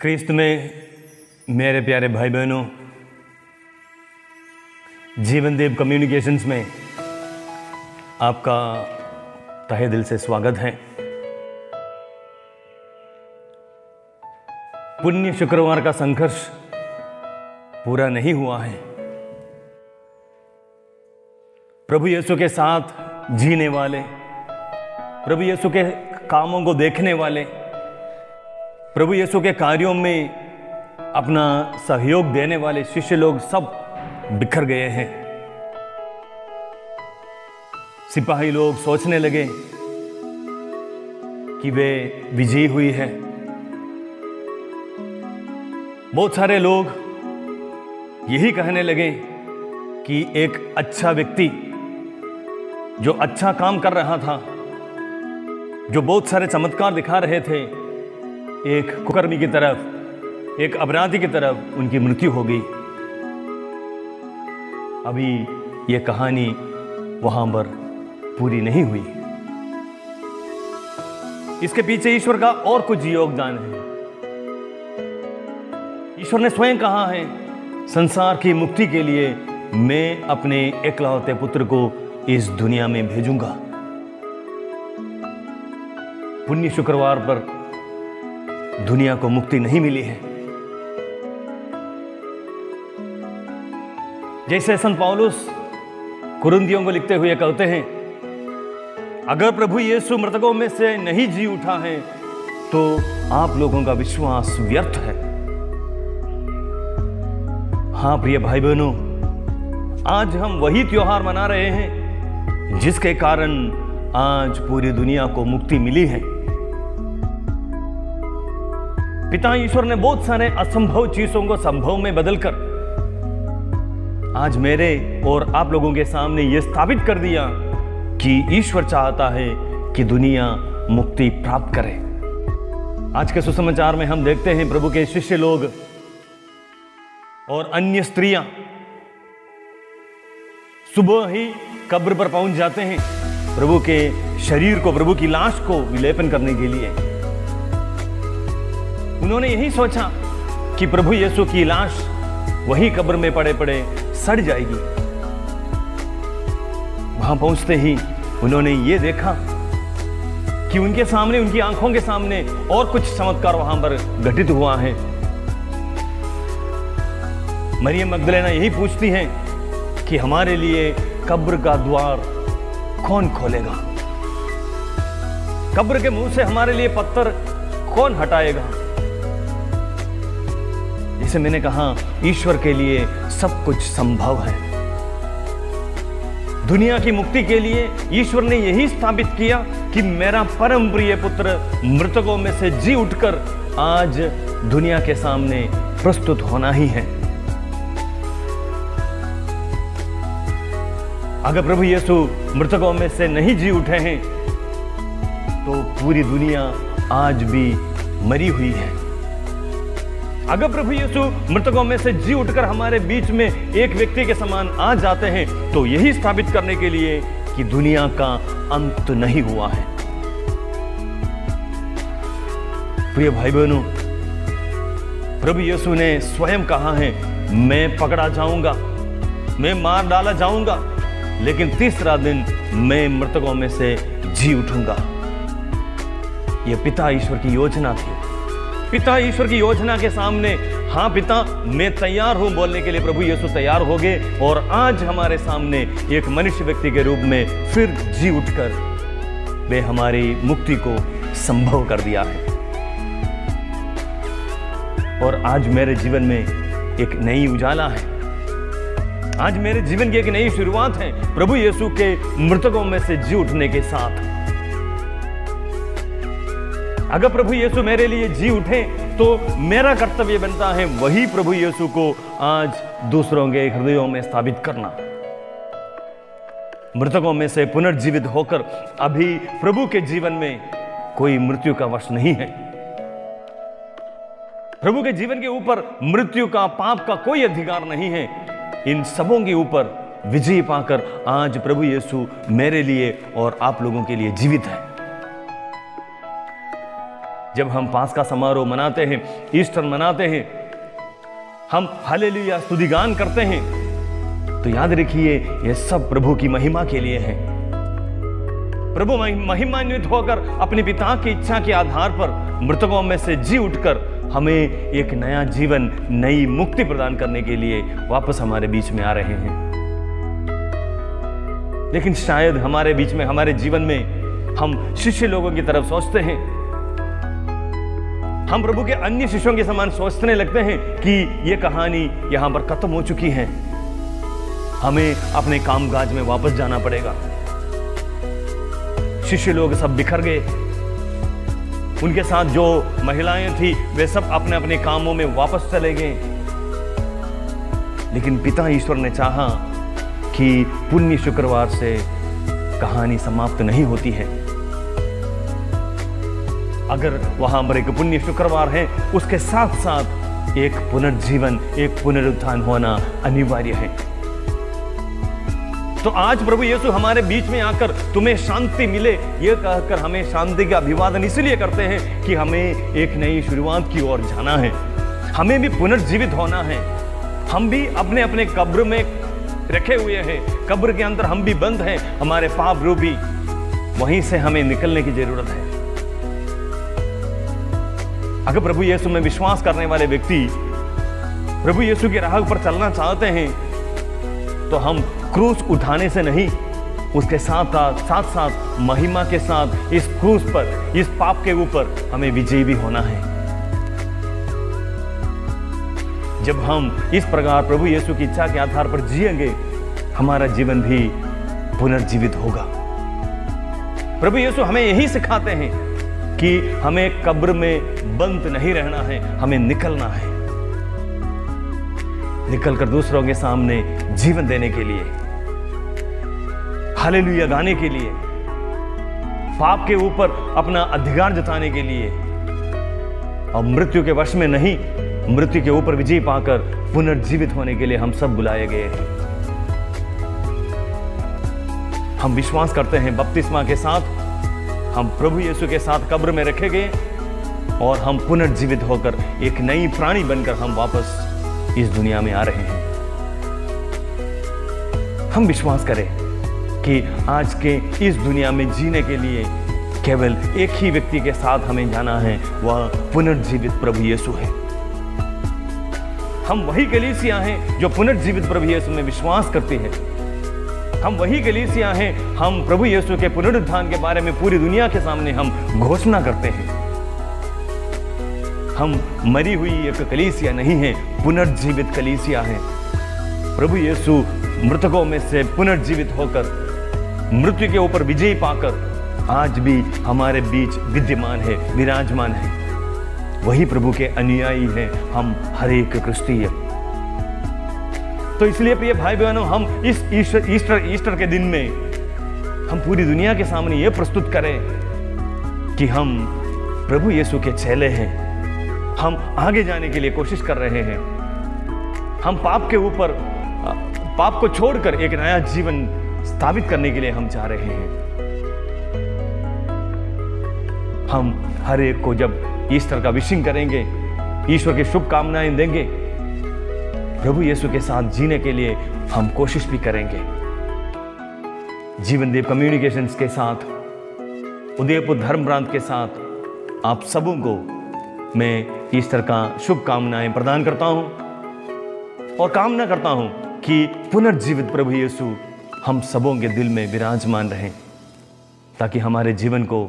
ख्रीस्त में मेरे प्यारे भाई बहनों, जीवन देव कम्युनिकेशंस में आपका तहे दिल से स्वागत है। पुण्य शुक्रवार का संघर्ष पूरा नहीं हुआ है। प्रभु यीशु के साथ जीने वाले, प्रभु यीशु के कामों को देखने वाले, प्रभु यीशु के कार्यों में अपना सहयोग देने वाले शिष्य लोग सब बिखर गए हैं। सिपाही लोग सोचने लगे कि वे विजयी हुई है। बहुत सारे लोग यही कहने लगे कि एक अच्छा व्यक्ति जो अच्छा काम कर रहा था, जो बहुत सारे चमत्कार दिखा रहे थे, एक कुकर्मी की तरफ, एक अपराधी की तरफ उनकी मृत्यु हो गई। अभी ये कहानी वहां पर पूरी नहीं हुई। इसके पीछे ईश्वर का और कुछ योगदान है। ईश्वर ने स्वयं कहा है, संसार की मुक्ति के लिए मैं अपने एकलौते पुत्र को इस दुनिया में भेजूंगा। पुण्य शुक्रवार पर दुनिया को मुक्ति नहीं मिली है। जैसे संत पौलुस कुरिन्थियों को लिखते हुए कहते हैं, अगर प्रभु यीशु मृतकों में से नहीं जी उठा है तो आप लोगों का विश्वास व्यर्थ है। हां प्रिय भाई बहनों, आज हम वही त्योहार मना रहे हैं जिसके कारण आज पूरी दुनिया को मुक्ति मिली है। पिता ईश्वर ने बहुत सारे असंभव चीजों को संभव में बदलकर आज मेरे और आप लोगों के सामने यह स्थापित कर दिया कि ईश्वर चाहता है कि दुनिया मुक्ति प्राप्त करे। आज के सुसमाचार में हम देखते हैं प्रभु के शिष्य लोग और अन्य स्त्रियां सुबह ही कब्र पर पहुंच जाते हैं प्रभु के शरीर को, प्रभु की लाश को विलेपन करने के लिए। उन्होंने यही सोचा कि प्रभु यीशु की लाश वही कब्र में पड़े पड़े सड़ जाएगी। वहां पहुंचते ही उन्होंने ये देखा कि उनके सामने, उनकी आंखों के सामने और कुछ चमत्कार वहां पर घटित हुआ है। मरियम मगदलेना यही पूछती है कि हमारे लिए कब्र का द्वार कौन खोलेगा? कब्र के मुंह से हमारे लिए पत्थर कौन हटाएगा? जिसे मैंने कहा, ईश्वर के लिए सब कुछ संभव है। दुनिया की मुक्ति के लिए ईश्वर ने यही स्थापित किया कि मेरा परम प्रिय पुत्र मृतकों में से जी उठकर आज दुनिया के सामने प्रस्तुत होना ही है। अगर प्रभु यीशु मृतकों में से नहीं जी उठे हैं तो पूरी दुनिया आज भी मरी हुई है। अगर प्रभु यीशु मृतकों में से जी उठकर हमारे बीच में एक व्यक्ति के समान आ जाते हैं तो यही स्थापित करने के लिए कि दुनिया का अंत नहीं हुआ है। प्रिय भाई बहनों, प्रभु यीशु ने स्वयं कहा है, मैं पकड़ा जाऊंगा, मैं मार डाला जाऊंगा, लेकिन तीसरा दिन मैं मृतकों में से जी उठूंगा। यह पिता ईश्वर की योजना थी। पिता ईश्वर की योजना के सामने, हां पिता मैं तैयार हूं बोलने के लिए प्रभु यीशु तैयार हो गए और आज हमारे सामने एक मनुष्य व्यक्ति के रूप में फिर जी उठकर वे हमारी मुक्ति को संभव कर दिया है। और आज मेरे जीवन में एक नई उजाला है। आज मेरे जीवन की एक नई शुरुआत है प्रभु यीशु के मृतकों में से जी उठने के साथ। अगर प्रभु यीशु मेरे लिए जी उठे तो मेरा कर्तव्य बनता है वही प्रभु यीशु को आज दूसरों के हृदयों में स्थापित करना। मृतकों में से पुनर्जीवित होकर अभी प्रभु के जीवन में कोई मृत्यु का वश नहीं है। प्रभु के जीवन के ऊपर मृत्यु का, पाप का कोई अधिकार नहीं है। इन सबों के ऊपर विजय पाकर आज प्रभु यीशु मेरे लिए और आप लोगों के लिए जीवित है। जब हम पास्का समारोह मनाते हैं, ईस्टर मनाते हैं, हम हालेलुया स्तुतिगान करते हैं, तो याद रखिए ये सब प्रभु की महिमा के लिए है। प्रभु महिमान्वित होकर अपने पिता की इच्छा के आधार पर मृतकों में से जी उठकर हमें एक नया जीवन, नई मुक्ति प्रदान करने के लिए वापस हमारे बीच में आ रहे हैं। लेकिन शायद हमारे बीच में, हमारे जीवन में हम शिष्य लोगों की तरफ सोचते हैं, हम प्रभु के अन्य शिष्यों के समान सोचने लगते हैं कि यह कहानी यहां पर खत्म हो चुकी है, हमें अपने कामकाज में वापस जाना पड़ेगा। शिष्य लोग सब बिखर गए, उनके साथ जो महिलाएं थी वे सब अपने अपने कामों में वापस चले गए। लेकिन पिता ईश्वर ने चाहा कि पुण्य शुक्रवार से कहानी समाप्त नहीं होती है। अगर वहां पर एक पुण्य शुक्रवार है, उसके साथ साथ एक पुनर्जीवन, एक पुनरुत्थान होना अनिवार्य है। तो आज प्रभु यीशु हमारे बीच में आकर तुम्हें शांति मिले यह कहकर हमें शांति का अभिवादन इसलिए करते हैं कि हमें एक नई शुरुआत की ओर जाना है, हमें भी पुनर्जीवित होना है। हम भी अपने अपने कब्र में रखे हुए हैं, कब्र के अंदर हम भी बंद हैं, हमारे पाप रूपी, वहीं से हमें निकलने की जरूरत है। अगर प्रभु यीशु में विश्वास करने वाले व्यक्ति प्रभु यीशु के राह पर चलना चाहते हैं, तो हम क्रूस उठाने से नहीं, उसके साथ साथ महिमा के साथ इस क्रूस पर, इस पाप के ऊपर हमें विजयी भी होना है। जब हम इस प्रकार प्रभु यीशु की इच्छा के आधार पर जिएंगे, हमारा जीवन भी पुनर्जीवित होगा। प्रभु यीशु हमें यही सिखाते हैं कि हमें कब्र में बंद नहीं रहना है, हमें निकलना है, निकलकर दूसरों के सामने जीवन देने के लिए, हालेलुया गाने के लिए, पाप के ऊपर अपना अधिकार जताने के लिए, और मृत्यु के वश में नहीं, मृत्यु के ऊपर विजय पाकर पुनर्जीवित होने के लिए हम सब बुलाए गए हैं। हम विश्वास करते हैं बपतिस्मा के साथ हम प्रभु यीशु के साथ कब्र में रखे गए और हम पुनर्जीवित होकर एक नई प्राणी बनकर हम वापस इस दुनिया में आ रहे हैं। हम विश्वास करें कि आज के इस दुनिया में जीने के लिए केवल एक ही व्यक्ति के साथ हमें जाना है, वह पुनर्जीवित प्रभु यीशु है। हम वही कलीसिया हैं जो पुनर्जीवित प्रभु यीशु में विश्वास करती है। हम वही कलीसिया हैं, हम प्रभु यीशु के पुनरुत्थान के बारे में पूरी दुनिया के सामने हम घोषणा करते हैं। हम मरी हुई एक कलीसिया नहीं है, पुनर्जीवित कलीसिया है। प्रभु यीशु मृतकों में से पुनर्जीवित होकर मृत्यु के ऊपर विजय पाकर आज भी हमारे बीच विद्यमान है, विराजमान है। वही प्रभु के अनुयायी हैं हम हर एक क्रिस्तीय। तो इसलिए प्रिय भाई बहनों, हम इस ईस्टर के दिन में हम पूरी दुनिया के सामने यह प्रस्तुत करें कि हम प्रभु यीशु के चेले हैं। हम आगे जाने के लिए कोशिश कर रहे हैं। हम पाप के ऊपर, पाप को छोड़कर एक नया जीवन स्थापित करने के लिए हम जा रहे हैं। हम हर एक को जब ईस्टर का विशिंग करेंगे, ईश्वर की शुभकामनाएं देंगे, प्रभु यीशु के साथ जीने के लिए हम कोशिश भी करेंगे। जीवनदेव कम्युनिकेशंस के साथ, उदयपुर धर्म प्रांत के साथ आप सबों को मैं ईस्टर का शुभकामनाएं प्रदान करता हूं और कामना करता हूं कि पुनर्जीवित प्रभु यीशु हम सबों के दिल में विराजमान रहें, ताकि हमारे जीवन को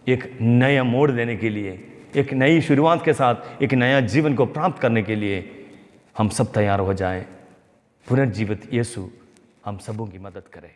एक नया मोड़ देने के लिए, एक नई शुरुआत के साथ एक नया जीवन को प्राप्त करने के लिए हम सब तैयार हो जाएं। पुनर्जीवित यीशु हम सबों की मदद करे।